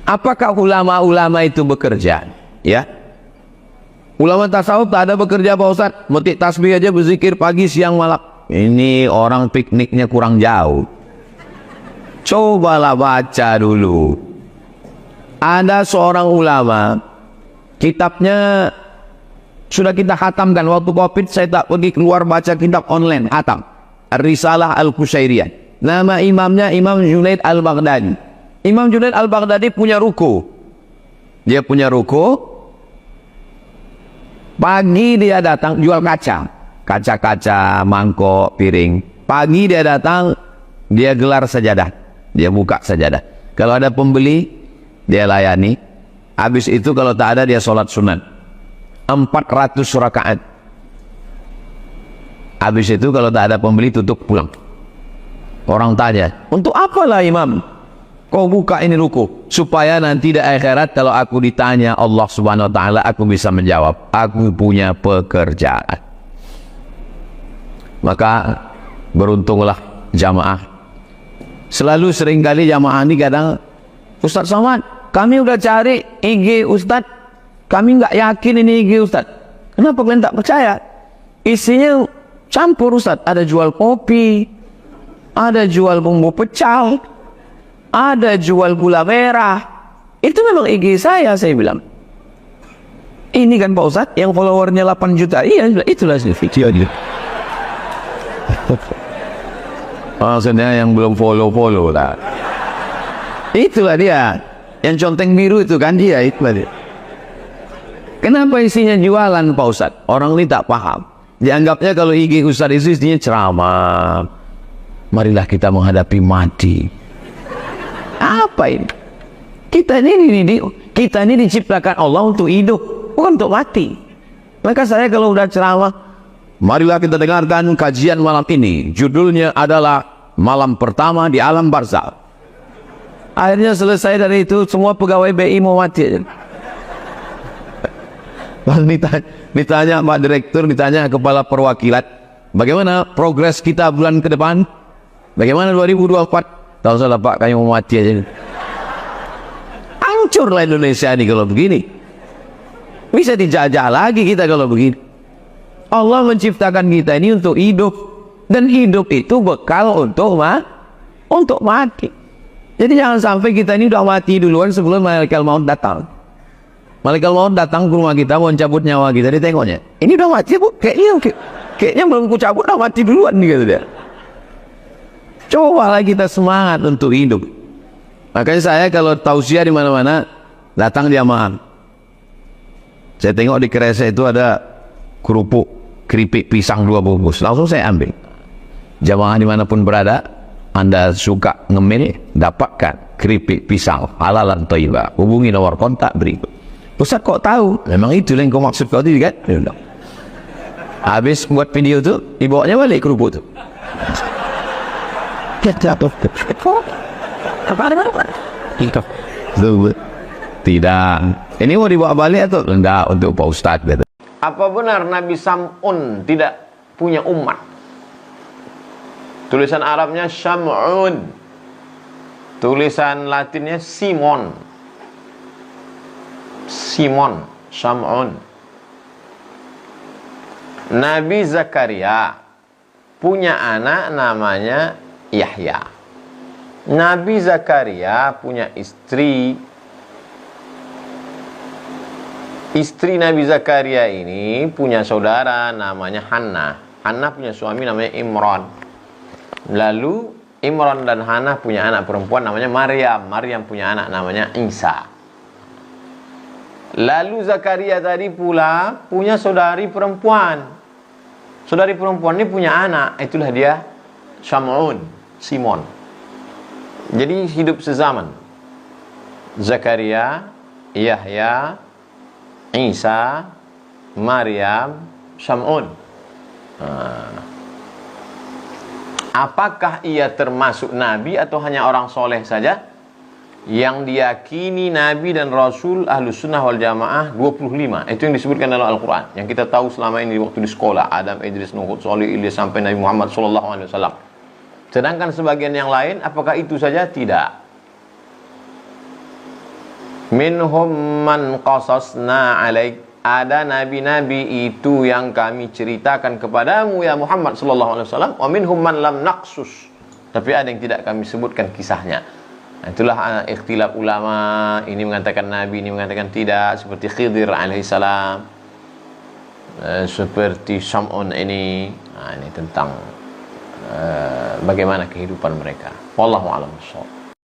Apakah ulama-ulama itu bekerja? Ya, ulama tasawuf tak ada bekerja Pak Ustaz, metik tasbih aja, berzikir pagi siang malam. Ini orang pikniknya kurang jauh. Cobalah baca dulu. Ada seorang ulama, kitabnya sudah kita khatamkan. Waktu Covid saya tak pergi keluar, baca kitab online, khatam Risalah Al-Qushairiyah. Nama imamnya Imam Junaid Al-Baghdadi. Imam Junaid Al-Baghdadi punya ruko. Dia punya ruko. Pagi dia datang jual kaca-kaca, mangkok, piring. Pagi dia datang, dia gelar sajadah, dia buka sajadah. Kalau ada pembeli, dia layani. Habis itu kalau tak ada, dia sholat sunat 400 rakaat. Habis itu kalau tak ada pembeli, tutup, pulang. Orang tanya, untuk apalah imam kau buka ini ruko? Supaya nanti di akhirat kalau aku ditanya Allah Subhanahu wa taala, aku bisa menjawab, aku punya pekerjaan. Maka beruntunglah jamaah. Selalu seringkali jamaah ini kadang, Ustaz Somad, kami udah cari IG Ustaz, kami nggak yakin ini IG Ustaz. Kenapa kalian tak percaya? Isinya campur Ustaz, ada jual kopi, ada jual bumbu pecel, ada jual gula merah. Itu memang IG saya bilang. Ini kan Pak Ustaz yang followernya 8 juta. Iya, itulah video dia. Maksudnya yang belum follow lah. Itulah dia. Yang conteng biru itu kan dia, itulah dia. Kenapa isinya jualan Pak Ustaz? Orang ini tak paham. Dianggapnya kalau IG Ustaz itu isinya ceramah. Marilah kita menghadapi mati. Apa ini? Kita ini diciptakan Allah untuk hidup, bukan untuk mati. Maka saya kalau udah ceramah, marilah kita dengarkan kajian malam ini. Judulnya adalah malam pertama di alam barzakh. Akhirnya selesai dari itu, semua pegawai BI mau mati. Ditanya Pak Direktur, ditanya kepala perwakilan, bagaimana progres kita bulan ke depan? Bagaimana 2024? Tahu salah Pak, kayak mau mati aja. Hancurlah Indonesia ini kalau begini. Bisa dijajah lagi kita kalau begini. Allah menciptakan kita ini untuk hidup, dan hidup itu bekal untuk mati. Jadi jangan sampai kita ini udah mati duluan sebelum malaikat maut datang. Malaikat maut datang ke rumah kita mau cabut nyawa kita, ditengoknya, ini udah mati Bu, kayaknya belum ku cabut, udah mati duluan nih, gitu dia. Cobalah kita semangat untuk hidup. Makanya saya kalau tausiah di mana-mana, datang jamaah. Saya tengok di Kresek itu ada keripik pisang 2 bungkus, langsung saya ambil. Jamaah dimanapun berada, Anda suka ngemil, dapatkan keripik pisang halalan thayyibah. Hubungi nomor kontak berikut. Ustaz kok tahu? Memang itu yang kau maksud kau tadi kan? Habis buat video tu, dibawanya balik kerupuk tu. Tidak. Ini mau dibawa balik atau enggak untuk Pak Ustaz? Apa benar Nabi Sam'un tidak punya umat? Tulisan Arabnya Syam'un, tulisan Latinnya Simon. Syam'un. Nabi Zakaria punya anak namanya Yahya. Nabi Zakaria punya istri. Istri Nabi Zakaria ini punya saudara namanya Hannah. Hannah punya suami namanya Imran. Lalu Imran dan Hannah punya anak perempuan namanya Maryam. Maryam punya anak namanya Isa. Lalu Zakaria tadi pula punya saudari perempuan. Saudari perempuan ini punya anak, itulah dia Syam'un, Simon. Jadi hidup sezaman. Zakaria, Yahya, Isa, Maryam, Syam'un. Apakah ia termasuk nabi atau hanya orang soleh saja? Yang diyakini nabi dan rasul Ahlus Sunnah wal Jamaah 25. Itu yang disebutkan dalam Al-Quran, yang kita tahu selama ini waktu di sekolah. Adam, Idris, Nuh, Salih, Ilyas sampai Nabi Muhammad SAW. Sedangkan sebagian yang lain, apakah itu saja? Tidak. Minhum man qasasna alaik. Ada nabi-nabi itu yang kami ceritakan kepadamu ya Muhammad sallallahu alaihi wasallam. Wa minhum man lam naqsus. Tapi ada yang tidak kami sebutkan kisahnya. Itulah ikhtilaf ulama. Ini mengatakan nabi, ini mengatakan tidak. Seperti Khidir alaihissalam, seperti Sam'un ini. Ini tentang bagaimana kehidupan mereka. Wallahu a'lam bishawab.